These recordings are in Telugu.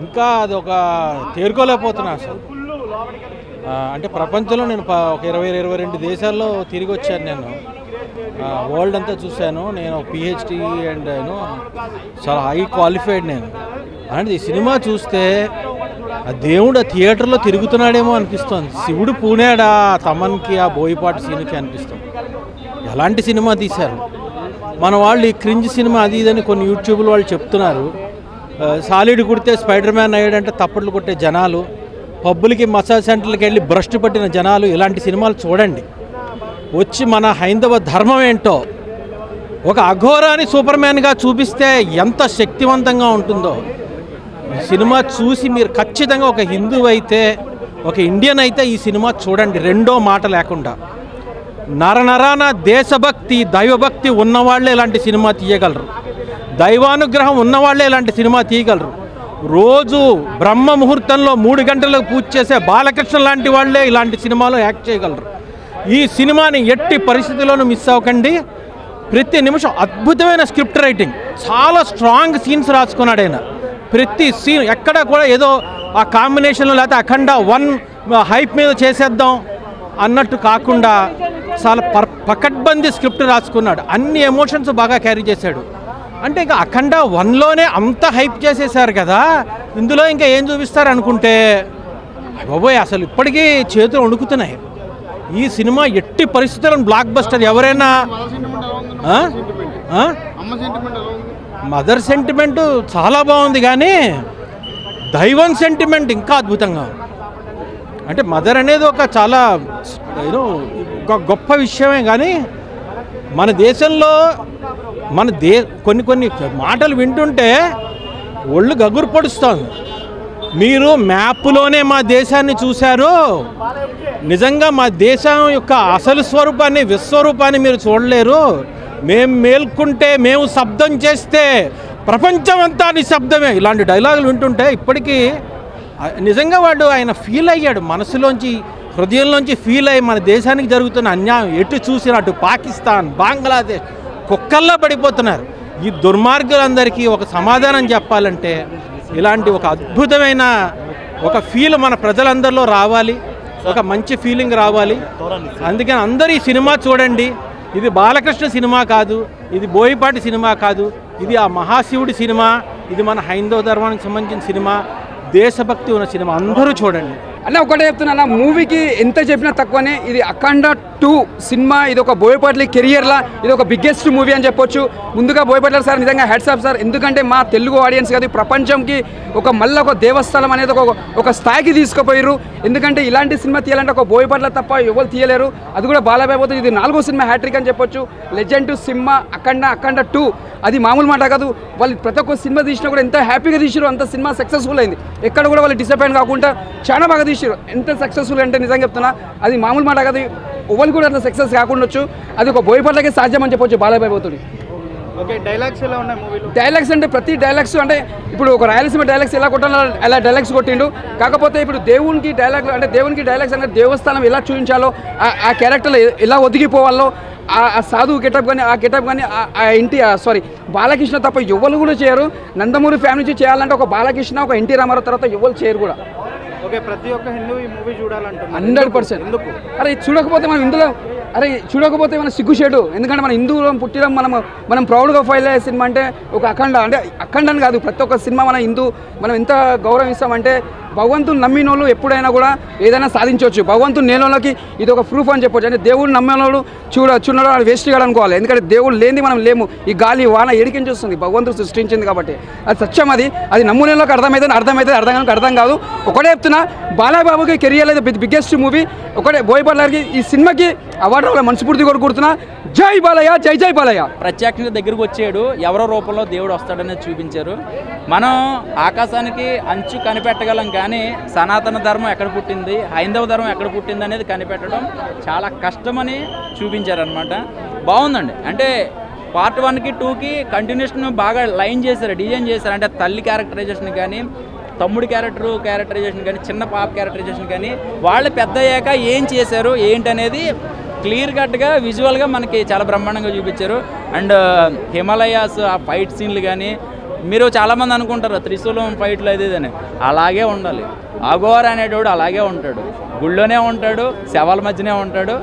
ఇంకా అది ఒక తేరుకోలేకపోతున్నా అసలు. అంటే ప్రపంచంలో నేను ఒక 20-22 దేశాల్లో తిరిగి వచ్చాను. నేను వరల్డ్ అంతా చూశాను. నేను పిహెచ్డి అండ్ నేను చాలా హై క్వాలిఫైడ్. నేను అంటే ఈ సినిమా చూస్తే ఆ దేవుడు ఆ థియేటర్లో తిరుగుతున్నాడేమో అనిపిస్తుంది. శివుడు పూనాడా తమన్కి ఆ బోయపాటి సీన్కి అనిపిస్తుంది. ఎలాంటి సినిమా తీశారు మన వాళ్ళు. ఈ క్రింజ్ సినిమా అది ఇదని కొన్ని యూట్యూబ్లో వాళ్ళు చెప్తున్నారు. సాలిడ్ కుడితే స్పైడర్ మ్యాన్ అయ్యాడంటే తప్పట్లు కొట్టే జనాలు, పబ్బులకి మసాజ్ సెంటర్లకి వెళ్ళి భ్రష్టు పట్టిన జనాలు. ఇలాంటి సినిమాలు చూడండి. వచ్చి మన హైందవ ధర్మం ఏంటో ఒక అఘోరాని సూపర్ మ్యాన్గా చూపిస్తే ఎంత శక్తివంతంగా ఉంటుందో ఈ సినిమా చూసి మీరు ఖచ్చితంగా ఒక హిందువు అయితే, ఒక ఇండియన్ అయితే ఈ సినిమా చూడండి. రెండో మాట లేకుండా. నరనరాన దేశభక్తి దైవభక్తి ఉన్నవాళ్లే ఇలాంటి సినిమా తీయగలరు. దైవానుగ్రహం ఉన్నవాళ్లే ఇలాంటి సినిమా తీయగలరు. రోజు బ్రహ్మ ముహూర్తంలో 3 గంటలకు పూజ చేసే బాలకృష్ణ లాంటి వాళ్లే ఇలాంటి సినిమాలో యాక్ట్ చేయగలరు. ఈ సినిమాని ఎట్టి పరిస్థితుల్లోనూ మిస్ అవ్వకండి. ప్రతి నిమిషం అద్భుతమైన స్క్రిప్ట్ రైటింగ్, చాలా స్ట్రాంగ్ సీన్స్ రాసుకున్నాడు ఆయన. ప్రతి సీన్ ఎక్కడ కూడా ఏదో ఆ కాంబినేషన్లో లేకపోతే అఖండ 1 హైప్ మీద చేసేద్దాం అన్నట్టు కాకుండా చాలా పకడ్బందీ స్క్రిప్ట్ రాసుకున్నాడు. అన్ని ఎమోషన్స్ బాగా క్యారీ చేశాడు. అంటే ఇంకా అఖండ 1లోనే అంత హైప్ చేసేసారు కదా, ఇందులో ఇంకా ఏం చూపిస్తారు అనుకుంటే బాబోయ్ అసలు ఇప్పటికీ చేతులు వణుకుతున్నాయి. ఈ సినిమా ఎట్టి పరిస్థితులను బ్లాక్ బస్టర్. ఎవరైనా మదర్ సెంటిమెంట్ చాలా బాగుంది, కానీ దైవం సెంటిమెంట్ ఇంకా అద్భుతంగా. అంటే మదర్ అనేది ఒక చాలా గొప్ప విషయమే, కానీ మన దేశంలో కొన్ని మాటలు వింటుంటే ఒళ్ళు గగురు పొడుస్తోంది. మీరు మ్యాప్లోనే మా దేశాన్ని చూశారు, నిజంగా మా దేశం యొక్క అసలు స్వరూపాన్ని విశ్వరూపాన్ని మీరు చూడలేరు. మేము మేల్కుంటే, మేము శబ్దం చేస్తే ప్రపంచం అంతా నిశ్శబ్దమే. ఇలాంటి డైలాగులు వింటుంటే ఇప్పటికీ నిజంగా ఆయన ఫీల్ అయ్యాడు. మనసులోంచి హృదయంలోంచి ఫీల్ అయ్యి మన దేశానికి జరుగుతున్న అన్యాయం ఎటు చూసినా అటు పాకిస్తాన్, బంగ్లాదేశ్ కుక్కల్లో పడిపోతున్నారు. ఈ దుర్మార్గులందరికీ ఒక సమాధానం చెప్పాలంటే ఇలాంటి ఒక అద్భుతమైన ఒక ఫీల్ మన ప్రజలందరిలో రావాలి, ఒక మంచి ఫీలింగ్ రావాలి. అందుకని అందరూ ఈ సినిమా చూడండి. ఇది బాలకృష్ణ సినిమా కాదు, ఇది బోయపాటి సినిమా కాదు, ఇది ఆ మహాశివుడి సినిమా. ఇది మన హైందవ ధర్మానికి సంబంధించిన సినిమా, దేశభక్తి ఉన్న సినిమా. అందరూ చూడండి. అన్న ఒకటే చెప్తున్నా, మూవీకి ఎంత చెప్పినా తక్కువనే. ఇది అఖండ 2 సినిమా. ఇది ఒక బోయపాటి కెరియర్లా ఇది ఒక బిగ్గెస్ట్ మూవీ అని చెప్పొచ్చు. ముందుగా బోయపాటి సార్ నిజంగా హ్యాట్స్ ఆఫ్ సార్. ఎందుకంటే మా తెలుగు ఆడియన్స్ కాదు, ప్రపంచంకి మళ్ళీ ఒక దేవస్థలం అనేది ఒక స్థాయికి తీసుకుపోయారు. ఎందుకంటే ఇలాంటి సినిమా తీయాలంటే ఒక బోయపాట్ల తప్ప ఎవరు తీయలేరు. అది కూడా బాలయ్య బాబుతో ఇది 4వ సినిమా హ్యాట్రిక్ అని చెప్పొచ్చు. లెజెండ్ సినిమా అఖండ 2 అది మామూలు మాట కాదు. వాళ్ళు ప్రతి ఒక్క సినిమా తీసినా కూడా ఎంత హ్యాపీగా తీసారు, అంత సినిమా సక్సెస్ఫుల్ అయింది. ఎక్కడ కూడా వాళ్ళు డిసప్పాయింట్ కాకుండా చాలా బాగా తీసారు. ఎంత సక్సెస్ఫుల్ అంటే నిజంగా చెప్తున్నా, అది మామూలు మాట కాదు. ఎవరు కూడా అట్లా సక్సెస్ కాకుండా అది ఒక బోయపాట్లకే సాధ్యం అని చెప్పొచ్చు బాలయ్య బాబుతోటి. ఓకే, డైలాగ్స్ ఎలా ఉన్నాయి మూవీలో? డైలాగ్స్ అంటే ప్రతి డైలాగ్స్ అంటే ఇప్పుడు ఒక రాయలసీమ డైలాగ్స్ ఎలా కొట్టాలో అలా డైలాగ్స్ కొట్టిండు. కాకపోతే ఇప్పుడు దేవునికి డైలాగ్స్ అంటే దేవస్థానం ఎలా చూపించాలో, ఆ క్యారెక్టర్లో ఎలా ఒదిగిపోవాలో, ఆ సాధువు గెటప్ కానీ ఆ గెటప్ కానీ బాలకృష్ణ తప్ప ఎవరు కూడా చేయరు. నందమూరి ఫ్యామిలీ నుంచి చేయాలంటే ఒక బాలకృష్ణ, ఒక ఎన్టీ రామారావు తర్వాత ఎవరు చేయరు కూడా. ఓకే, ప్రతి ఒక్క హిందూ ఈ మూవీ చూడాలంటే 100%. ఎందుకు? అరే చూడకపోతే మనం ఇందులో చూడకపోతే మన సిగ్గుషేడు. ఎందుకంటే మన హిందువులో పుట్టిన మనం ప్రౌడ్గా ఫైల్ అయ్యే సినిమా అంటే ఒక అఖండ. అంటే అఖండని కాదు, ప్రతి ఒక్క సినిమా మనం ఎంత గౌరవిస్తామంటే భగవంతుని నమ్మిన వాళ్ళు ఎప్పుడైనా కూడా ఏదైనా సాధించవచ్చు. భగవంతుని నేలలోకి ఇది ఒక ప్రూఫ్ అని చెప్పొచ్చు. అంటే దేవుడు నమ్మిన వాళ్ళు చూడడం అది వేస్ట్ కాదు అనుకోవాలి. ఎందుకంటే దేవుడు లేని మనం లేము. ఈ గాలి వాన ఎడికించి వస్తుంది, భగవంతుడు సృష్టించింది కాబట్టి అది సత్యం. అది నమ్మునేలోకి అర్థం కాదు. ఒకటే చెప్తున్నా, బాలయ్య బాబుకి కెరియర్ లేదు బిగ్గెస్ట్ మూవీ. ఒకటే బోయపాటి ఈ సినిమాకి అవార్డు మనస్ఫూర్తి కోరుకుంటున్నా. జై బాలయ్య, జై జై బాలయ్య. ప్రత్యక్షంగా దగ్గరకు వచ్చాడు, ఎవరో రూపంలో దేవుడు వస్తాడనేది చూపించారు. మనం ఆకాశానికి అంచు కనిపెట్టగలం, కానీ సనాతన ధర్మం ఎక్కడ పుట్టింది, హైందవ ధర్మం ఎక్కడ పుట్టింది అనేది కనిపెట్టడం చాలా కష్టమని చూపించారనమాట. బాగుందండి. అంటే పార్ట్ 1కి 2కి కంటిన్యూషన్ బాగా లైన్ చేశారు, డిజైన్ చేశారు. అంటే తల్లి క్యారెక్టరైజేషన్ కానీ, తమ్ముడి క్యారెక్టరైజేషన్ కానీ, చిన్న పాప క్యారెక్టరైజేషన్ కానీ, వాళ్ళు పెద్ద అయ్యాక ఏం చేశారు ఏంటనేది క్లియర్ కట్గా విజువల్గా మనకి చాలా బ్రహ్మాండంగా చూపించారు. అండ్ హిమాలయాస్ ఆ ఫైట్ సీన్లు కానీ, మీరు చాలామంది అనుకుంటారు త్రిశూలం ఫైట్లు అది ఇదని, అలాగే ఉండాలి. అఘోర్ అనేటోడు అలాగే ఉంటాడు, గుళ్ళోనే ఉంటాడు, శవాల మధ్యనే ఉంటాడు.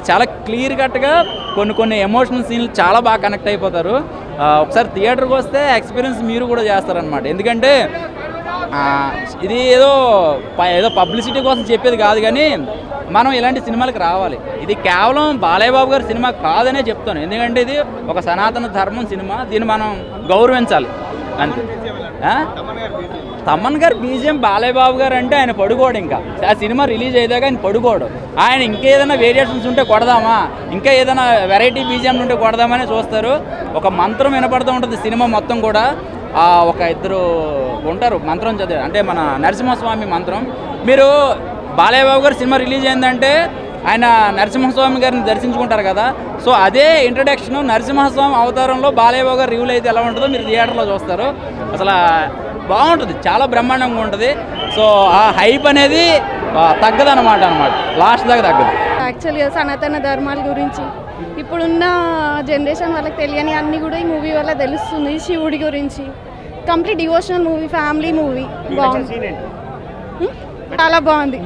చాలా క్లియర్ కట్గా కొన్ని ఎమోషనల్ సీన్లు చాలా బాగా కనెక్ట్ అయిపోతారు. ఒకసారి థియేటర్కి వస్తే ఎక్స్పీరియన్స్ మీరు కూడా చేస్తారనమాట. ఎందుకంటే ఇది ఏదో పబ్లిసిటీ కోసం చెప్పేది కాదు, కానీ మనం ఇలాంటి సినిమాలకు రావాలి. ఇది కేవలం బాలయ్య బాబు గారి సినిమా కాదనే చెప్తాను. ఎందుకంటే ఇది ఒక సనాతన ధర్మం సినిమా, దీన్ని మనం గౌరవించాలి అంతే. తమన్ గారు బీజిఎం బాలయ్య బాబు గారు అంటే ఆయన పడుకోడు, ఇంకా ఆ సినిమా రిలీజ్ అయ్యాక ఆయన పడుకోడు. ఆయన ఇంకేదైనా వేరియేషన్స్ ఉంటే కొడదామా, ఇంకా ఏదైనా వెరైటీ బీజిఎం ఉంటే కొడదామని చూస్తారు. ఒక మంత్రం వినపడుతూ ఉంటుంది సినిమా మొత్తం కూడా. ఒక ఇద్దరు ఉంటారు మంత్రం చదివారు, అంటే మన నరసింహస్వామి మంత్రం. మీరు బాలయ్య బాబు గారు సినిమా రిలీజ్ అయిందంటే ఆయన నరసింహస్వామి గారిని దర్శించుకుంటారు కదా, సో అదే ఇంట్రడక్షన్ నరసింహస్వామి అవతారంలో బాలయ్య బాబు గారు రివ్యూలు అయితే ఎలా ఉంటుందో మీరు థియేటర్లో చూస్తారు. అసలు బాగుంటుంది, చాలా బ్రహ్మాండంగా ఉంటుంది. సో ఆ హైప్ అనేది తగ్గదన్నమాట, లాస్ట్ దాకా తగ్గదు. యాక్చువల్గా సనాతన ధర్మాల గురించి ఇప్పుడున్న జనరేషన్ వాళ్ళకి తెలియని అన్నీ కూడా ఈ మూవీ వల్ల తెలుస్తుంది. శివుడి గురించి complete devotional movie, family movie, బాగుంది, చాలా బాగుంది.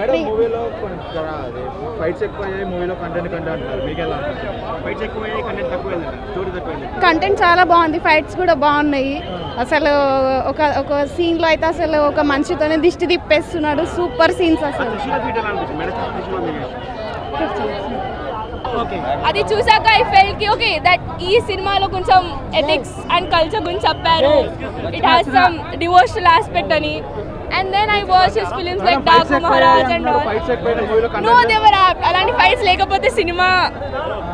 కంటెంట్ చాలా బాగుంది, ఫైట్స్ కూడా బాగున్నాయి. అసలు ఒక సీన్లో అయితే అసలు ఒక మనిషితోనే దిష్టి తిప్పేస్తున్నాడు, సూపర్ సీన్స్ అసలు. అది చూసాక ఐ ఫెల్ట్ కి ఓకే దట్ ఈ సినిమాలో కొంచెం ఎథిక్స్ అండ్ కల్చర్ గురించి చెప్పారు. It has some devotional aspect అని. And then I watched his films like Daku Maharaj and all. No, they were apt. అలాంటి ఫైట్స్ లేకపోతే సినిమా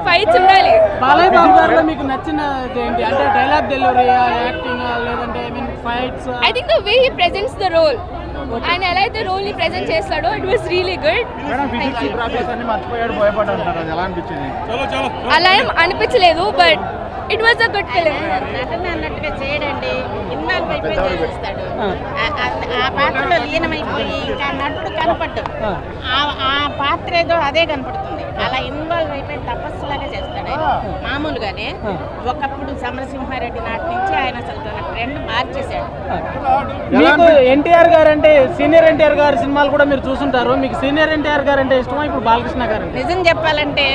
ఫైట్స్ ఉండాలి. బాలయ్య బాబు గారిలో మీకు నచ్చినది ఏంటి? అంటే డైలాగ్ డెలివరీ, యాక్టింగ్, లేదంటే I mean fights? I think the way he presents the role ఆయన ఎలా అయితే రోల్ ని ప్రెజెంట్ చేస్తాడో ఇట్ వాస్ రియలీ గుడ్. అలా ఏం అనిపించలేదు, but it was a good film. అన్నట్టుగా చేయడండి, ఇన్వాల్వ్ అయిపోయి చేస్తాడు. ఆ పాత్రలో లీనమైపోయి ఇంకా నటుడు కనపడ్డు, ఆ పాత్ర ఏదో అదే కనపడుతుంది. అలా ఇన్వాల్వ్ అయిపోయి తపస్సులాగా చేస్తాడు ఆయన. మామూలుగానే ఒకప్పుడు సమరసింహారెడ్డి నాటి నుంచి ఆయన అసలు తన ట్రెండ్ మార్చేశాడు. మీకు ఎన్టీఆర్ గారు అంటే, సీనియర్ ఎన్టీఆర్ గారి సినిమాలు కూడా మీరు చూసుంటారు. మీకు సీనియర్ ఎన్టీఆర్ గారు అంటే ఇష్టమా, ఇప్పుడు బాలకృష్ణ గారు? నిజం చెప్పాలంటే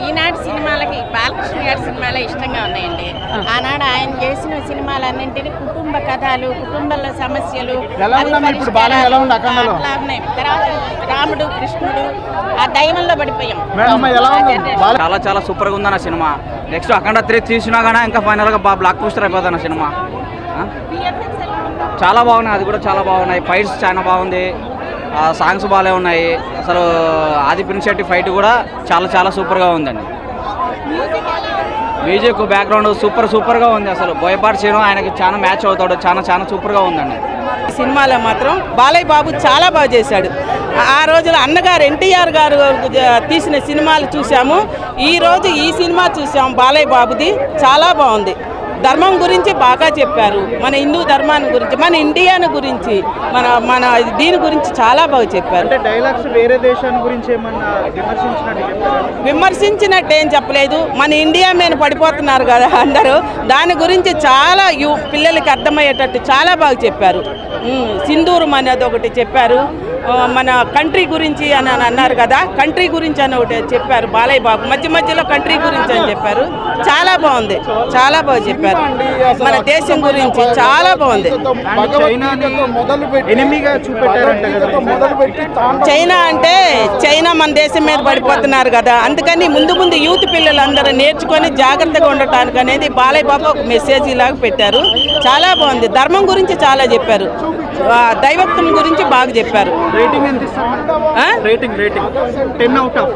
ఈనాటి సినిమాలకి బాలకృష్ణ గారి సినిమాలే ఇష్టంగా ఉన్నాయండి. ఆనాడు ఆయన చేసిన సినిమాలన్నింటినీ కుటుంబ కథలు, కుటుంబంలో సమస్యలు అట్లా ఉన్నాయి. తర్వాత రాముడు, కృష్ణుడు, ఆ దైవంలో పడిపోయాం. చాలా చాలా సూపర్గా ఉంది అన్న సినిమా. నెక్స్ట్ అఖండ 3 తీసినా కానీ ఇంకా ఫైనల్గా బ్లాక్ బస్టర్ అయిపోతుంది అన్న సినిమా. చాలా బాగున్నాయి, అది కూడా చాలా బాగున్నాయి. ఫైట్స్ చాలా బాగుంది, సాంగ్స్ బాగానే ఉన్నాయి. అసలు ఆది పినిశెట్టి ఫైట్ కూడా చాలా చాలా సూపర్గా ఉందండి. మ్యూజిక్ బ్యాక్గ్రౌండ్ సూపర్గా ఉంది. అసలు బోయపాటి శ్రీను ఆయనకి చాలా మ్యాచ్ అవుతాడు, చాలా సూపర్గా ఉందండి. సినిమాలో మాత్రం బాలయ్య బాబు చాలా బాగా చేశాడు. ఆ రోజులో అన్నగారు ఎన్టీఆర్ గారు తీసిన సినిమాలు చూసాము, ఈరోజు ఈ సినిమా చూసాము. బాలయ్య బాబుది చాలా బాగుంది. ధర్మం గురించి బాగా చెప్పారు, మన హిందూ ధర్మాన్ని గురించి, మన ఇండియాను గురించి, మన దీని గురించి చాలా బాగా చెప్పారు. అంటే డైలాగ్స్ వేరే దేశాన్ని గురించి ఏమన్నా విమర్శించినట్టు ఏం చెప్పలేదు. మన ఇండియా మీద పడిపోతున్నారు కదా అందరూ, దాని గురించి చాలా పిల్లలకి అర్థమయ్యేటట్టు చాలా బాగా చెప్పారు. సింధూరం అనేది ఒకటి చెప్పారు, మన కంట్రీ గురించి అని అన్నారు కదా, కంట్రీ గురించి అని ఒకటి చెప్పారు బాలయ్య బాబు. మధ్యలో కంట్రీ గురించి అని చెప్పారు, చాలా బాగుంది, చాలా బాగా చెప్పారు. మన దేశం గురించి చాలా బాగుంది. చైనా అంటే చైనా మన దేశం మీద పడిపోతున్నారు కదా, అందుకని ముందు యూత్ పిల్లలందరూ నేర్చుకొని జాగ్రత్తగా ఉండటానికి అనేది బాలయ్య బాబు ఒక మెసేజ్ లాగా పెట్టారు. చాలా బాగుంది. ధర్మం గురించి చాలా చెప్పారు, దైవత్వం గురించి బాగా చెప్పారు. రేటింగ్ 10 out of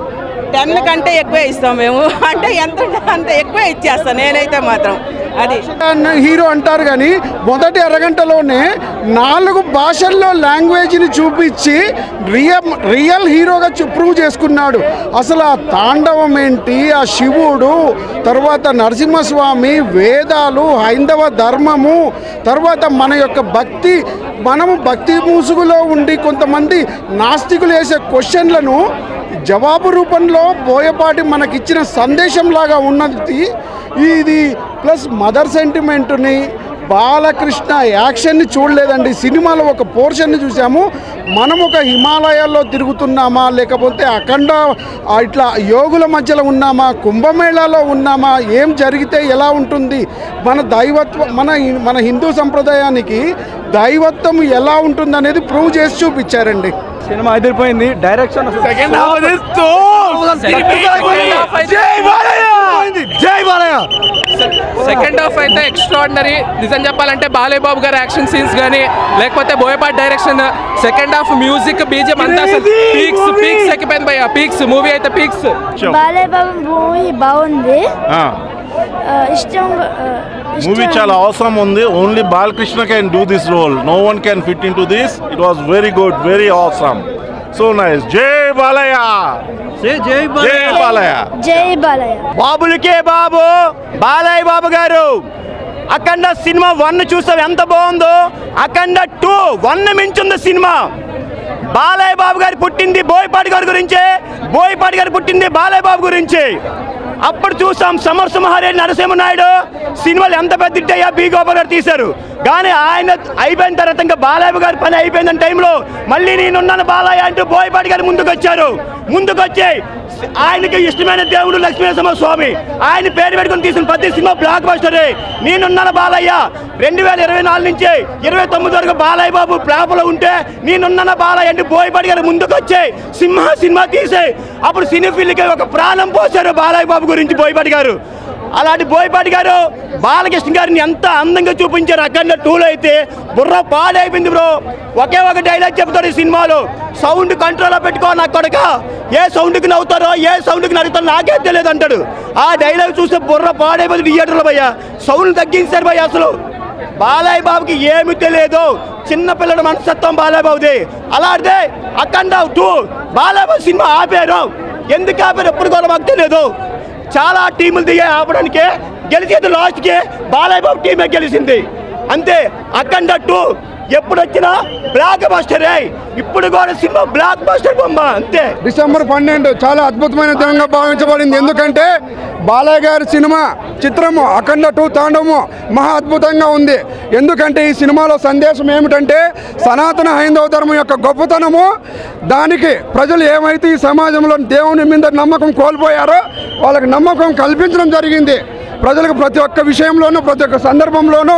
10 కంటే ఎక్కువే ఇస్తాం మేము. అంటే ఎంత అంత ఎక్కువే ఇచ్చేస్తాను నేనైతే మాత్రం. అది హీరో అంటారు కానీ మొదటి అరగంటలోనే 4 భాషల్లో లాంగ్వేజ్ని చూపించి రియల్ హీరోగా ప్రూవ్ చేసుకున్నాడు. అసలు ఆ తాండవం ఏంటి, ఆ శివుడు, తర్వాత నరసింహస్వామి, వేదాలు, హైందవ ధర్మము, తర్వాత మన యొక్క భక్తి, మనము భక్తి ముసుగులో ఉండి కొంతమంది నాస్తికులు వేసే క్వశ్చన్లను జవాబు రూపంలో బోయపాటి మనకిచ్చిన సందేశంలాగా ఉన్నది ఇది. ప్లస్ మదర్ సెంటిమెంట్ని బాలకృష్ణ యాక్షన్ని చూడలేదండి. సినిమాలో ఒక పోర్షన్ని చూసాము. మనం ఒక హిమాలయాల్లో తిరుగుతున్నామా, లేకపోతే అఖండ ఇట్లా యోగుల మధ్యలో ఉన్నామా, కుంభమేళాలో ఉన్నామా, ఏం జరిగితే ఎలా ఉంటుంది, మన దైవత్వం మన హిందూ సంప్రదాయానికి దైవత్వం ఎలా ఉంటుంది అనేది ప్రూవ్ చేసి చూపించారండి. సినిమా అదిరిపోయింది. డైరెక్షన్ సెకండ్ హాఫ్ అయితే ఎక్స్ట్రాడినరీ. నిజం చెప్పాలంటే బాలయ్య బాబు గారి యాక్షన్ సీన్స్ కానీ, లేకపోతే Boyapati direction, second half music, BGM అంతా పీక్స్ ఎక్కిపోయింది భయ్య. పీక్స్ మూవీ అయితే పీక్స్. బాలయ్య బాబు మూవీ బాగుంది, ఇష్టం. మూవీ చాలా అవసరం ఉంది. Only Balakrishna can do this role, no one can fit in to this. It was very good, very అవసరం, సో నైస్. జై బాలయ్య, జై బాలయ్య, జై బాలయ్య. బాబులకే బాబు బాలయ్య బాబు గారు. అఖండ సినిమా 1 చూసాం ఎంత బాగుందో, అఖండ 2 1 మించుంది సినిమా. బాలయ్య బాబు గారు పుట్టింది బోయపాటి గారి గురించే, బోయపాటి గారు పుట్టింది బాలయ్య బాబు గురించి. అప్పుడు చూసాం సమరసింహారెడ్డి, నరసింహనాయుడు సినిమాలు ఎంత పెద్ద హిట్ అయ్యా, బి గోపాల్ గారు తీశారు. కానీ ఆయన అయిపోయిన తర్వాత ఇంకా బాలయ్య గారి పని అయిపోయిందని టైంలో మళ్ళీ నేనున్నాను బాలయ్య అంటూ బోయపాటి గారు ముందుకు వచ్చారు. ముందుకు వచ్చి ఆయనకి ఇష్టమైన దేవుడు లక్ష్మీనరసింహ స్వామి ఆయన పేరు పెట్టుకుని తీసిన ప్రతి సినిమా బ్లాక్ బస్టరే. నేనున్నాను బాలయ్య 2024 నుంచి 29 వరకు బాలయ్య బాబు ప్లాప్లో ఉంటే నేనున్నాను బాలయ్య అంటే బోయపాటి గారు ముందుకు వచ్చి సినిమా తీసే అప్పుడు సినీ ఫీల్డ్కి ఒక ప్రాణం పోశారు బాలయ్య బాబు గురించి బోయపాటి గారు. అలాంటి బోయపాటి గారు బాలకృష్ణ గారిని ఎంత అందంగా చూపించారు. అఖండ 2లో అయితే బుర్ర పాడైపోయింది బ్రో. ఒకే ఒక డైలాగ్ చెప్తారు ఈ సినిమాలో, సౌండ్ కంట్రోల్లో పెట్టుకో నా కొడుక, ఏ సౌండ్కి నవ్వుతారో ఏ సౌండ్కి నవ్వుతారో నాకే తెలియదు అంటాడు. ఆ డైలాగ్ చూస్తే బుర్ర పాడైపోయింది థియేటర్లో భయ్య. సౌండ్ తగ్గించారు భయ్య. అసలు బాలయ్య బాబుకి ఏమి తెలియదు, చిన్న పిల్లల మనస్తత్వం బాలయ్య బాబుది. అలాంటిదే అఖండ 2 బాలయ్య బాబు సినిమా ఆపారు. ఎందుకు ఆపారు ఎప్పుడు కూడా మాకు తెలియదు. చాలా టీములు దిగాయి ఆపడానికి, గెలిచేది లాస్ట్కి బాలయ్య బాబు టీమే గెలిచింది అంతే. అఖండ 2 ఎప్పుడు వచ్చినా బ్లాక్ బస్టరే, ఇప్పుడు కూడా సినిమా బ్లాక్ బస్టర్ బొమ్మ అంతే. డిసెంబర్ 12 చాలా అద్భుతమైన దినంగా భావించబడింది. ఎందుకంటే బాలయ్య గారి సినిమా చిత్రము అఖండ 2 తాండవము మహా అద్భుతంగా ఉంది. ఎందుకంటే ఈ సినిమాలో సందేశం ఏమిటంటే సనాతన హైందవ ధర్మం యొక్క గొప్పతనము, దానికి ప్రజలు ఏమైతే ఈ సమాజంలో దేవుని మీద నమ్మకం కోల్పోయారో వాళ్ళకి నమ్మకం కల్పించడం జరిగింది. ప్రజలకు ప్రతి ఒక్క విషయంలోనూ ప్రతి ఒక్క సందర్భంలోనూ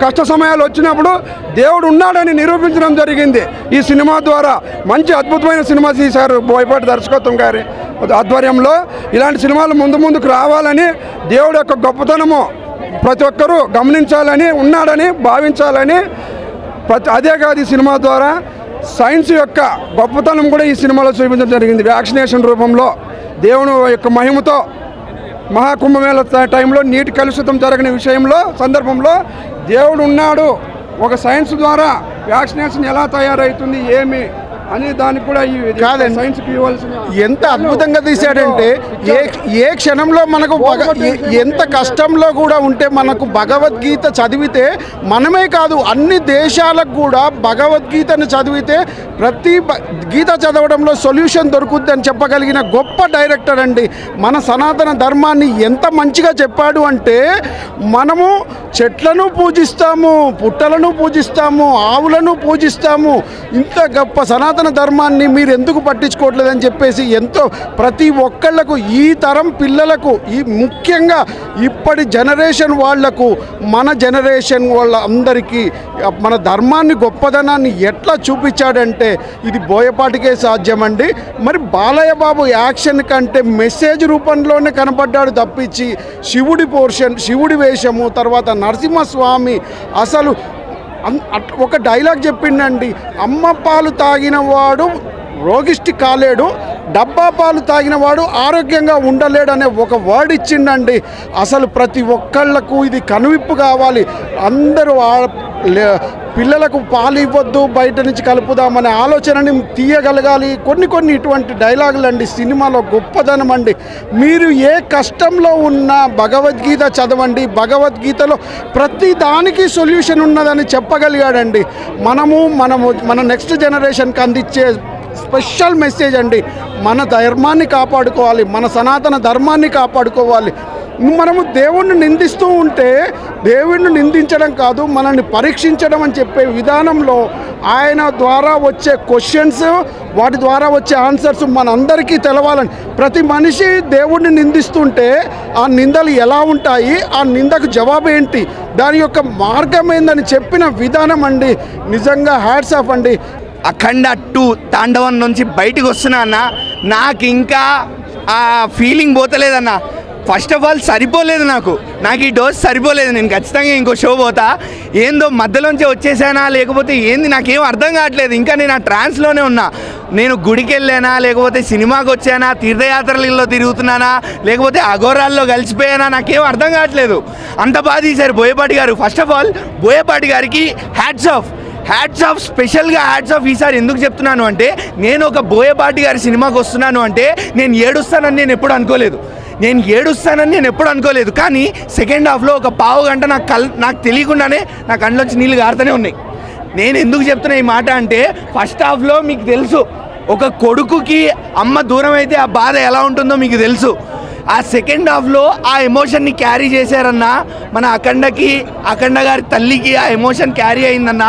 కష్ట సమయాలు వచ్చినప్పుడు దేవుడు ఉన్నాడని నిరూపించడం జరిగింది. ఈ సినిమా ద్వారా మంచి అద్భుతమైన సినిమా తీశారు బోయపాటి దర్శకత్వం గారి ఆధ్వర్యంలో. ఇలాంటి సినిమాలు ముందుకు రావాలని, దేవుడు యొక్క గొప్పతనము ప్రతి ఒక్కరూ గమనించాలని, ఉన్నాడని భావించాలని, అదే కాదు ఈ సినిమా ద్వారా సైన్స్ యొక్క గొప్పతనం కూడా ఈ సినిమాలో చూపించడం జరిగింది. వ్యాక్సినేషన్ రూపంలో దేవుని యొక్క మహిమతో మహాకుంభమేళ టైంలో నీటి కలుషితం జరగని విషయంలో సందర్భంలో దేవుడు ఉన్నాడు. ఒక సైన్స్ ద్వారా వ్యాక్సినేషన్ ఎలా తయారవుతుంది ఏమి అని దానికి కూడా ఈ సైన్స్కి ఇవ్వాల్సిన ఎంత అద్భుతంగా తీశాడంటే ఏ క్షణంలో మనకు ఎంత కష్టంలో కూడా ఉంటే మనకు భగవద్గీత చదివితే మనమే కాదు అన్ని దేశాలకు కూడా భగవద్గీతను చదివితే ప్రతి గీత చదవడంలో సొల్యూషన్ దొరుకుద్ది అని చెప్పగలిగిన గొప్ప డైరెక్టర్ అండి. మన సనాతన ధర్మాన్ని ఎంత మంచిగా చెప్పాడు అంటే మనము చెట్లను పూజిస్తాము, పుట్టలను పూజిస్తాము, ఆవులను పూజిస్తాము, ఇంత గొప్ప సనాతన ధర్మాన్ని మీరు ఎందుకు పట్టించుకోవట్లేదని చెప్పేసి ఎంతో ప్రతి ఒక్కళ్లకు ఈ తరం పిల్లలకు ఈ ముఖ్యంగా ఇప్పటి జనరేషన్ వాళ్లకు మన జనరేషన్ వాళ్ళ అందరికీ మన ధర్మాన్ని గొప్పదనాన్ని ఎట్లా చూపించాడంటే ఇది బోయపాటికే సాధ్యమండి. మరి బాలయ్య బాబు యాక్షన్ కంటే మెసేజ్ రూపంలోనే కనపడ్డాడు తప్పించి శివుడి పోర్షన్, శివుడి వేషము, తర్వాత నరసింహస్వామి అసలు ఒక డైలాగ్ చెప్పిండండి, అమ్మ పాలు తాగినవాడు రోగిష్టి కాలేడు, డబ్బా పాలు తాగినవాడు ఆరోగ్యంగా ఉండలేడు అనే ఒక వర్డ్ ఇచ్చిండండి. అసలు ప్రతి ఒక్కళ్లకు ఇది కనువిప్పు కావాలి. అందరూ పిల్లలకు పాలు ఇవ్వద్దు, బయట నుంచి కలుపుదామనే ఆలోచనని తీయగలగాలి. కొన్ని ఇటువంటి డైలాగులు అండి సినిమాలో గొప్పదనం అండి. మీరు ఏ కష్టంలో ఉన్నా భగవద్గీత చదవండి, భగవద్గీతలో ప్రతి దానికి సొల్యూషన్ ఉన్నదని చెప్పగలిగాడండి. మన నెక్స్ట్ జనరేషన్కి అందించే స్పెషల్ మెసేజ్ అండి. మన ధర్మాన్ని కాపాడుకోవాలి, మన సనాతన ధర్మాన్ని కాపాడుకోవాలి. మనము దేవుణ్ణి నిందిస్తూ ఉంటే దేవుణ్ణి నిందించడం కాదు, మనల్ని పరీక్షించడం అని చెప్పే విధానంలో ఆయన ద్వారా వచ్చే క్వశ్చన్స్, వాటి ద్వారా వచ్చే ఆన్సర్స్ మనందరికీ తెలవాలని. ప్రతి మనిషి దేవుణ్ణి నిందిస్తుంటే ఆ నిందలు ఎలా ఉంటాయి, ఆ నిందకు జవాబు ఏంటి, దాని యొక్క మార్గం ఏందని చెప్పిన విధానం అండి నిజంగా హ్యాట్స్ ఆఫ్ అండి. అఖండ 2 తాండవం నుంచి బయటకు వస్తున్నా అన్న, నాకు ఇంకా ఆ ఫీలింగ్ పోతలేదన్న. ఫస్ట్ ఆఫ్ ఆల్ సరిపోలేదు, నాకు ఈ డోస్ సరిపోలేదు. నేను ఖచ్చితంగా ఇంకో షో పోతా. ఏందో మధ్యలోంచి వచ్చేసానా లేకపోతే ఏంది నాకేం అర్థం కావట్లేదు. ఇంకా నేను ఆ ట్రాన్స్లోనే ఉన్నా. నేను గుడికి వెళ్ళానా లేకపోతే సినిమాకి వచ్చానా, తీర్థయాత్రలలో తిరుగుతున్నానా లేకపోతే అఘోరాల్లో కలిసిపోయానా, నాకేం అర్థం కావట్లేదు. అంత బాగా తీశారు బోయపాటి గారు. ఫస్ట్ ఆఫ్ ఆల్ బోయపాటి గారికి హ్యాట్స్ ఆఫ్, స్పెషల్గా హ్యాట్స్ ఆఫ్. ఈసారి ఎందుకు చెప్తున్నాను అంటే, నేను ఒక బోయపాటి గారి సినిమాకి వస్తున్నాను అంటే నేను ఏడుస్తానని నేను ఎప్పుడు అనుకోలేదు. కానీ సెకండ్ హాఫ్లో ఒక పావు గంట నాకు తెలియకుండానే నా కళ్ళొచ్చి నీళ్ళు గారుతూనే ఉన్నాయి. నేను ఎందుకు చెప్తున్నా ఈ మాట అంటే, ఫస్ట్ హాఫ్లో మీకు తెలుసు ఒక కొడుకుకి అమ్మ దూరం అయితే ఆ బాధ ఎలా ఉంటుందో మీకు తెలుసు. ఆ సెకండ్ హాఫ్లో ఆ ఎమోషన్ని క్యారీ చేశారన్న. మన అఖండ గారి తల్లికి ఆ ఎమోషన్ క్యారీ అయిందన్న.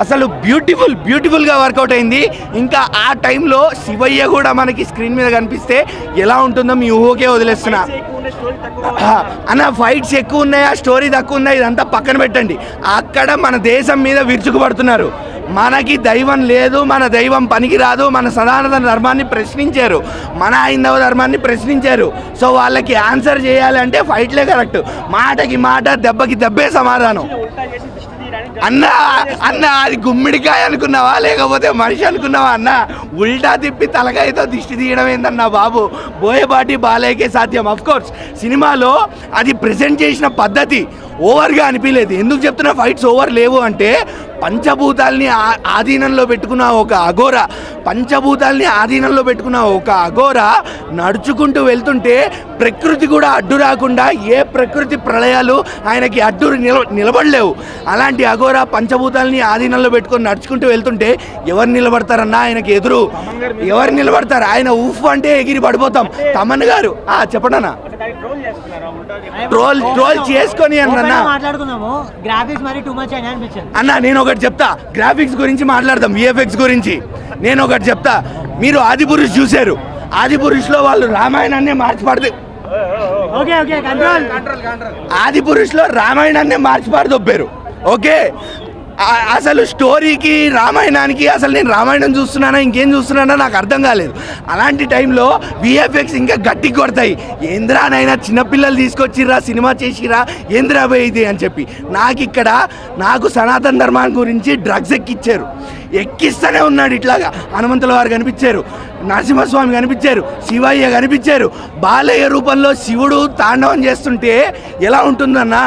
అసలు బ్యూటిఫుల్గా వర్కౌట్ అయింది. ఇంకా ఆ టైంలో శివయ్య కూడా మనకి స్క్రీన్ మీద కనిపిస్తే ఎలా ఉంటుందో మీ ఊహకే వదిలేస్తున్నా అన్న. ఫైట్స్ ఎక్కువ ఉన్నాయా, స్టోరీ తక్కువ ఉందా, ఇదంతా పక్కన పెట్టండి. అక్కడ మన దేశం మీద విరుచుకుపడుతున్నారు. మనకి దైవం లేదు, మన దైవం పనికిరాదు, మన సనాతన ధర్మాన్ని ప్రశ్నించారు, మన హైందవ ధర్మాన్ని ప్రశ్నించారు. సో వాళ్ళకి ఆన్సర్ చేయాలంటే ఫైట్లే కరెక్ట్. మాటకి మాట, దెబ్బకి దెబ్బే సమాధానం. అన్న అది గుమ్మిడికాయ అనుకున్నావా లేకపోతే మనిషి అనుకున్నావా అన్న? ఉల్టా తిప్పి తలకాయతో దిష్టి తీయడం ఏందన్నా బాబు. బోయపాటి బాలయ్యకే సాధ్యం. అఫ్కోర్స్ సినిమాలో అది ప్రెజెంట్ చేసిన పద్ధతి ఓవర్గా అనిపించలేదు. ఎందుకు చెప్తున్నా ఫైట్స్ ఓవర్ లేవు అంటే, పంచభూతాల్ని ఆధీనంలో పెట్టుకున్న ఒక అఘోర నడుచుకుంటూ వెళ్తుంటే ప్రకృతి కూడా అడ్డు రాకుండా ఏ ప్రకృతి ప్రళయాలు ఆయనకి అడ్డు నిలబడలేవు. అలాంటి అఘోర పంచభూతాల్ని ఆధీనంలో పెట్టుకొని నడుచుకుంటూ వెళ్తుంటే ఎవరు నిలబడతారన్నా ఆయనకి ఎదురు? ఎవరు నిలబడతారు? ఆయన ఊఫ్ అంటే ఎగిరి పడిపోతాం. తమన్ గారు చెప్పండి అన్న. ట్రోల్ చేసుకొని అన్న నేను ఒకటి చెప్తా, గ్రాఫిక్స్ గురించి మాట్లాడదాం, విఎఫ్ఎక్స్ గురించి నేను ఒకటి చెప్తా. మీరు ఆదిపురుష్ చూశారు, ఆదిపురుష్లో వాళ్ళు రామాయణాన్ని మార్చిపడదు. ఆదిపురుష్లో రామాయణాన్ని మార్చిపారదొబ్బారు. ఓకే, అసలు స్టోరీకి రామాయణానికి అసలు నేను రామాయణం చూస్తున్నానా ఇంకేం చూస్తున్నానా నాకు అర్థం కాలేదు. అలాంటి టైంలో విఎఫ్ఎక్స్ ఇంకా గట్టి కొడతాయి. ఏంద్రానైనా చిన్నపిల్లలు తీసుకొచ్చిర్రా, సినిమా చేసిరా, ఏంద్రా ఇది అని చెప్పి. నాకు సనాతన ధర్మం గురించి డ్రగ్స్ ఎక్కిస్తూనే ఉన్నాడు. ఇట్లాగా హనుమంతుల వారు కనిపించారు, నరసింహస్వామి కనిపించారు, శివయ్య కనిపించారు. బాలయ్య రూపంలో శివుడు తాండవం చేస్తుంటే ఎలా ఉంటుందన్నా?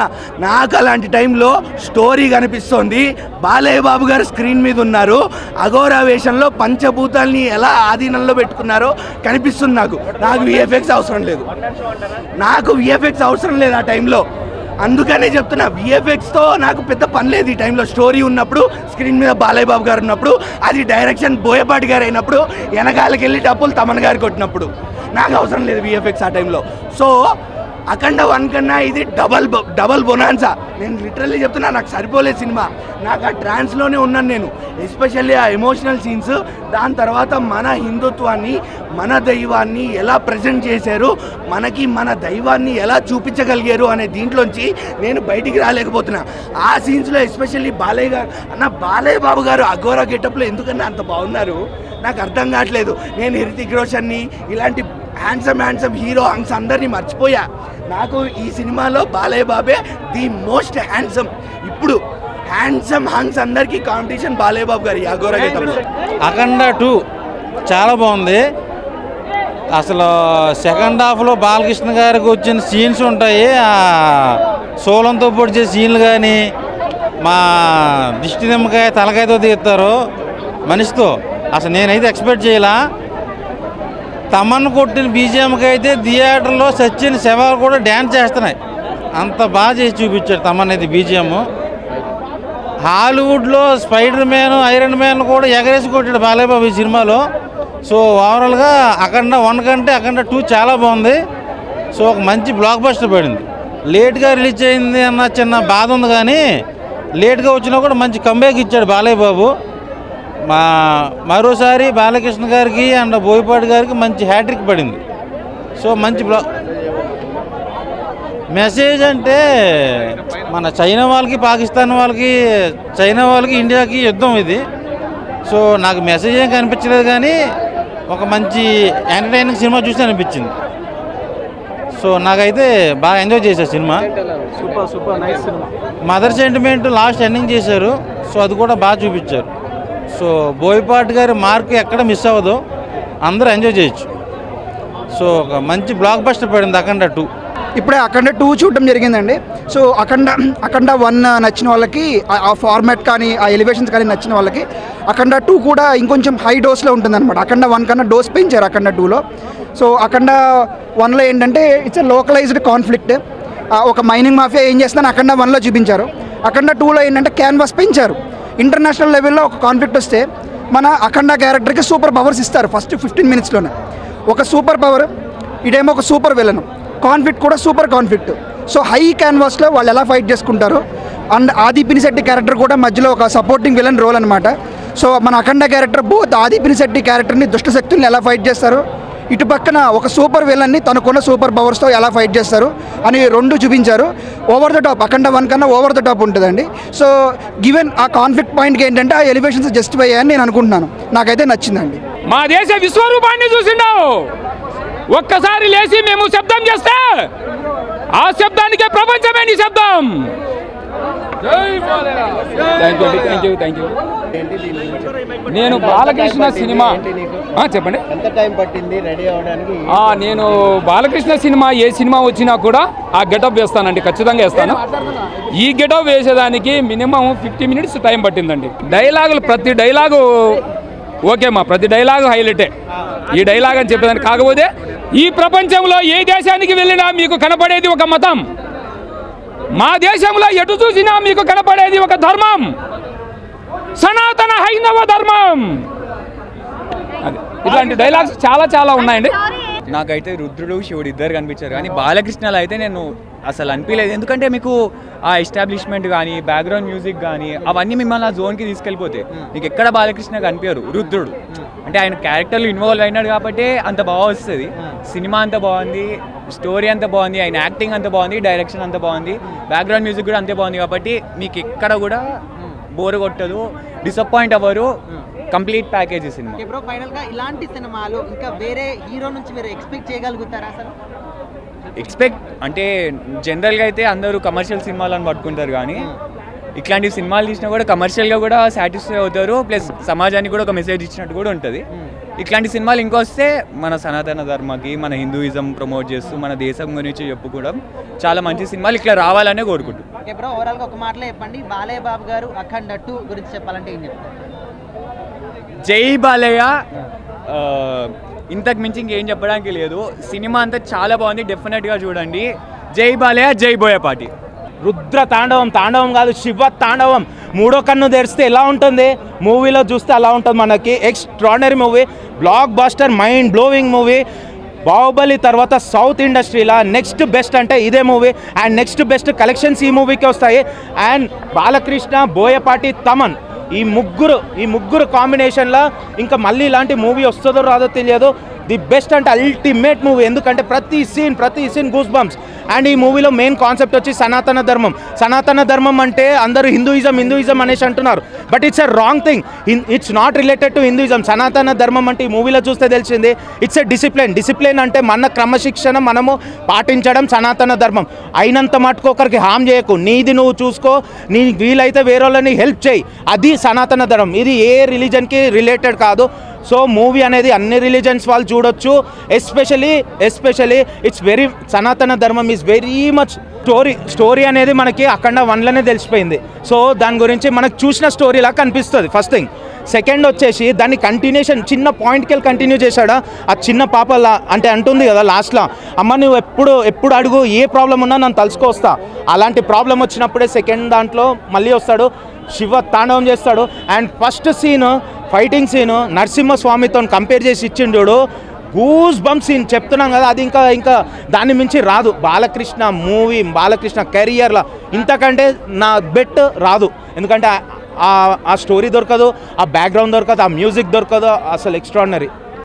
నాకు అలాంటి టైంలో స్టోరీ కనిపిస్తోంది. బాలయ్య బాబు గారు స్క్రీన్ మీద ఉన్నారు, అఘోరా వేషంలో పంచభూతాల్ని ఎలా ఆధీనంలో పెట్టుకున్నారో కనిపిస్తుంది. నాకు విఎఫ్ఎక్స్ అవసరం లేదు ఆ టైంలో. అందుకనే చెప్తున్నా, విఎఫ్ఎక్స్తో నాకు పెద్ద పని లేదు ఈ టైంలో. స్టోరీ ఉన్నప్పుడు, స్క్రీన్ మీద బాలయ్య బాబు గారు ఉన్నప్పుడు, అది డైరెక్షన్ బోయపాటి గారు అయినప్పుడు, వెనకాలకి వెళ్ళి డబ్బులు తమన్ గారు కొట్టినప్పుడు నాకు అవసరం లేదు విఎఫ్ఎక్స్ ఆ టైంలో. సో అఖండ 1 కన్నా ఇది డబల్ బొనాన్సా. నేను లిటరల్లీ చెప్తున్నా, నాకు సరిపోలేదు సినిమా. నాకు ఆ ట్రాన్స్లోనే ఉన్నాను నేను. ఎస్పెషల్లీ ఆ ఎమోషనల్ సీన్స్, దాని తర్వాత మన హిందుత్వాన్ని, మన దైవాన్ని ఎలా ప్రజెంట్ చేశారు, మనకి మన దైవాన్ని ఎలా చూపించగలిగారు అనే దీంట్లోంచి నేను బయటికి రాలేకపోతున్నా. ఆ సీన్స్లో ఎస్పెషల్లీ బాలయ్య బాబు గారు అఘోరా గెటప్లో ఎందుకన్నా అంత బాగున్నారు నాకు అర్థం కావట్లేదు. నేను హృతిక్ రోషన్ని, ఇలాంటి హ్యాండ్సమ్ హీరో హంగ్స్ అందరినీ మర్చిపోయా. నాకు ఈ సినిమాలో బాలయ్య బాబే ది మోస్ట్ హ్యాండ్సమ్. ఇప్పుడు హ్యాండ్సమ్ హంగ్స్ అందరికీ కాంపిటీషన్ బాలయ్య బాబు గారు అఘోరా గెటప్లో. అఖండ 2 చాలా బాగుంది. అసలు సెకండ్ హాఫ్లో బాలకృష్ణ గారికి వచ్చిన సీన్స్ ఉంటాయి, సోలంతో పొడిచే సీన్లు కానీ, మా దిష్టి నిమ్మకాయ తలకాయతో తీస్తారు మనిషితో. అసలు నేనైతే ఎక్స్పెక్ట్ చేయలా. తమన్ కొట్టిన బీజిఎంకి అయితే థియేటర్లో సచిన్ శవాలు కూడా డ్యాన్స్ చేస్తున్నాయి. అంత బాగా చేసి చూపించాడు తమన్ అయితే బీజిఎం. హాలీవుడ్లో స్పైడర్ మ్యాన్, ఐరన్ మ్యాన్ కూడా ఎగరేసి కొట్టాడు బాలయ్య బాబు ఈ సినిమాలో. సో ఓవరాల్గా అఖండ 1 కంటే అఖండ 2 చాలా బాగుంది. సో ఒక మంచి బ్లాక్ బస్టర్ పడింది. లేట్గా రిలీజ్ అయింది అన్న చిన్న బాధ ఉంది, కానీ లేట్గా వచ్చినా కూడా మంచి కంబ్యాక్ ఇచ్చాడు బాలయ్య బాబు. మరోసారి బాలకృష్ణ గారికి అండ్ బోయపాటి గారికి మంచి హ్యాట్రిక్ పడింది. సో మంచి మెసేజ్ అంటే మన చైనా వాళ్ళకి పాకిస్తాన్ వాళ్ళకి చైనా వాళ్ళకి ఇండియాకి యుద్ధం ఇది. సో నాకు మెసేజ్ ఏం కనిపించలేదు, కానీ ఒక మంచి ఎంటర్టైనింగ్ సినిమా చూసి అనిపించింది. సో నాకైతే బాగా ఎంజాయ్ చేశాను cinema. Super nice cinema. Mother sentiment last ending చేశారు, సో అది కూడా బాగా చూపించారు. సో బోయపాటి గారి మార్క్ ఎక్కడ మిస్ అవ్వదు, అందరూ ఎంజాయ్ చేయొచ్చు. సో ఒక మంచి బ్లాక్ బస్టర్ పడింది అఖండ 2. ఇప్పుడే అఖండ 2 చూడడం జరిగిందండి. సో అఖండ 1 నచ్చిన వాళ్ళకి, ఆ ఫార్మాట్ కానీ ఆ ఎలివేషన్స్ కానీ నచ్చిన వాళ్ళకి అఖండ 2 కూడా ఇంకొంచెం హై డోస్లో ఉంటుందన్నమాట. అఖండ 1 కన్నా డోస్ పెంచారు అఖండ 2లో. సో అఖండ 1లో ఏంటంటే ఇట్స్ లోకలైజ్డ్ కాన్ఫ్లిక్ట్. ఒక మైనింగ్ మాఫియా ఏం చేస్తుందని అఖండ 1లో చూపించారు. అఖండ 2లో ఏంటంటే క్యాన్వాస్ పెంచారు. ఇంటర్నేషనల్ లెవెల్లో ఒక కాన్ఫ్లిక్ట్ వస్తే మన అఖండ క్యారెక్టర్కి సూపర్ పవర్స్ ఇస్తారు ఫస్ట్ 15 minutesలోనే. ఒక సూపర్ పవర్, ఇదేమో ఒక సూపర్ విలన్. కాన్ఫ్లిక్ట్ కూడా సూపర్ కాన్ఫ్లిక్ట్. సో హై క్యాన్వాస్లో వాళ్ళు ఎలా ఫైట్ చేసుకుంటారు. అండ్ ఆది పినిశెట్టి క్యారెక్టర్ కూడా మధ్యలో ఒక సపోర్టింగ్ విలన్ రోల్ అనమాట. సో మన అఖండ క్యారెక్టర్ బోత్ ఆది పినిశెట్టి క్యారెక్టర్ని దుష్టశక్తుల్ని ఎలా ఫైట్ చేస్తారు, ఇటు పక్కన ఒక సూపర్ విలన్ని తనకున్న సూపర్ పవర్స్తో ఎలా ఫైట్ చేస్తారు అని 2 చూపించారు. ఓవర్ ద టాప్, అఖండ 1 కన్నా ఓవర్ ద టాప్ ఉంటుందండి. సో గివెన్ ఆ కాన్ఫ్లిక్ట్ పాయింట్కి ఏంటంటే ఆ ఎలివేషన్స్ జస్టిఫై అయ్యాయని నేను అనుకుంటున్నాను. నాకైతే నచ్చిందండి. మా దేశ విశ్వరూపాన్ని చూసిండావు, ఒక్కసారి లేచి మేము శబ్దం చేస్తే ఆ శబ్దానికే ప్రపంచమే నీ శబ్దం. Thank you. నేను బాలకృష్ణ సినిమా చెప్పండి. ఎంత టైం పట్టింది రెడీ అవ్వడానికి? నేను బాలకృష్ణ సినిమా ఏ సినిమా వచ్చినా కూడా ఆ గెటప్ వేస్తానండి, ఖచ్చితంగా వేస్తాను. ఈ గెటప్ వేసేదానికి మినిమం 50 minutes టైం పట్టిందండి. డైలాగులు ప్రతి డైలాగు ఓకేమ్మా, ప్రతి డైలాగు హైలైటే. ఈ డైలాగ్ అని చెప్పేదాన్ని. కాకపోతే ఈ ప్రపంచంలో ఏ దేశానికి వెళ్ళినా మీకు కనపడేది ఒక మతం, మా దేశంలో ఎటు చూసినా మీకు కనపడేది ఒక ధర్మం, సనాతన హైందవ ధర్మం. అది ఇట్లాంటి డైలాగ్స్ చాలా ఉన్నాయండి. నాకైతే రుద్రుడు శివుడు ఇద్దరు కనిపించారు, కానీ బాలకృష్ణలో అయితే నేను అసలు అనిపించలేదు. ఎందుకంటే మీకు ఆ ఎస్టాబ్లిష్మెంట్ కానీ బ్యాక్గ్రౌండ్ మ్యూజిక్ కానీ అవన్నీ మిమ్మల్ని ఆ జోన్కి తీసుకెళ్ళిపోతే మీకు ఎక్కడ బాలకృష్ణ కనిపించారు. రుద్రుడు అంటే ఆయన క్యారెక్టర్లు ఇన్వాల్వ్ అయినాడు కాబట్టి అంత బాగా వస్తుంది. సినిమా అంత బాగుంది, స్టోరీ అంత బాగుంది, ఆయన యాక్టింగ్ అంత బాగుంది, డైరెక్షన్ అంత బాగుంది, బ్యాక్గ్రౌండ్ మ్యూజిక్ కూడా అంతే బాగుంది. కాబట్టి మీకు ఎక్కడ కూడా బోర్ కొట్టదు, డిసప్పాయింట్ అవ్వరు. Complete package cinema. Bro final గా ఇలాంటి సినిమాలు ఇంకా వేరే హీరో నుంచి మీరు ఎక్స్పెక్ట్ చేయగలుగుతారా అసలు? ఎక్స్పెక్ట్ అంటే జనరల్గా అయితే అందరూ కమర్షియల్ సినిమాలను పట్టుకుంటారు, కానీ ఇట్లాంటి సినిమాలు తీసినా కూడా కమర్షియల్గా కూడా సాటిస్ఫై అవుతారు, ప్లస్ సమాజానికి కూడా ఒక మెసేజ్ ఇచ్చినట్టు కూడా ఉంటుంది. ఇట్లాంటి సినిమాలు ఇంకొస్తే మన సనాతన ధర్మకి, మన హిందూయిజం ప్రమోట్ చేస్తూ మన దేశం గురించి చెప్పుకోవడం చాలా మంచి సినిమాలు ఇట్లా రావాలనే కోరుకుంటున్నాం. ఓకే బ్రో, ఓవరాల్గా ఒక మాటలో చెప్పండి, బాలయ్య బాబు గారు అఖండ 2 గురించి చెప్పాలంటే ఏం చెప్తారు? జై బాలయ్య. ఇంతకు మించి ఇంకేం చెప్పడానికి లేదు. సినిమా అంతా చాలా బాగుంది, డెఫినెట్గా చూడండి. జై బాలయ్య, జై బోయపాటి. రుద్ర తాండవం కాదు, శివ తాండవం. 3వ కన్ను తెరిస్తే ఎలా ఉంటుంది, మూవీలో చూస్తే అలా ఉంటుంది. మనకి extraordinary movie, block buster, mind blowing movie. Baahubali తర్వాత సౌత్ ఇండస్ట్రీలో నెక్స్ట్ బెస్ట్ అంటే ఇదే movie. And next best collections ఈ మూవీకి వస్తాయి. అండ్ బాలకృష్ణ, బోయపాటి, తమన్ ఈ ముగ్గురు కాంబినేషన్లో ఇంకా మళ్ళీ ఇలాంటి మూవీ వస్తుందో రాదో తెలియదు. ది బెస్ట్ అంటే అల్టిమేట్ మూవీ, ఎందుకంటే ప్రతి సీన్ గూస్ బంప్స్. అండ్ ఈ మూవీలో మెయిన్ కాన్సెప్ట్ వచ్చి సనాతన ధర్మం అంటే అందరూ హిందూయిజం అనేసి అంటున్నారు, but it's a wrong thing. It's not related to Hinduism. సనాతన ధర్మం అంటే ఈ మూవీలో చూస్తే తెలిసింది ఇట్స్ ఎ డిసిప్లిన్ అంటే మన క్రమశిక్షణ మనము పాటించడం సనాతన ధర్మం. అయినంత మటుకు ఒకరికి హామ్ చేయకు, నీది నువ్వు చూసుకో, నీ వీలైతే వేరే వాళ్ళని హెల్ప్ చేయి, అది సనాతన ధర్మం. ఇది ఏ రిలీజన్కి రిలేటెడ్ కాదు. సో మూవీ అనేది అన్ని రిలీజన్స్ వాళ్ళు చూడొచ్చు. ఎస్పెషలీ ఇట్స్ వెరీ సనాతన ధర్మం ఈజ్ వెరీ మచ్ స్టోరీ అనేది మనకి అఖండ 1లోనే తెలిసిపోయింది. సో దాని గురించి మనకు చూసిన స్టోరీలా కనిపిస్తుంది ఫస్ట్ థింగ్. సెకండ్ వచ్చేసి దాన్ని కంటిన్యూషన్ చిన్న పాయింట్కి వెళ్ళి కంటిన్యూ చేశాడా. ఆ చిన్న పాపలా అంటే అంటుంది కదా లాస్ట్లో, అమ్మ నువ్వు ఎప్పుడు అడుగు, ఏ ప్రాబ్లం ఉన్నా నన్ను తలుచుకొస్తా. అలాంటి ప్రాబ్లం వచ్చినప్పుడే సెకండ్ దాంట్లో మళ్ళీ వస్తాడు, శివ తాండవం చేస్తాడు. అండ్ ఫస్ట్ ఫైటింగ్ సీను నరసింహస్వామితో కంపేర్ చేసి ఇచ్చిండు. గూస్ బంప్ సీన్ చెప్తున్నాం కదా, అది ఇంకా దాన్ని మించి రాదు. బాలకృష్ణ మూవీ, బాలకృష్ణ కెరియర్లో ఇంతకంటే నా బెట్ రాదు. ఎందుకంటే ఆ స్టోరీ దొరకదు, ఆ బ్యాక్గ్రౌండ్ దొరకదు, ఆ మ్యూజిక్ దొరకదు, అసలు ఎక్స్ట్రాడినరీ.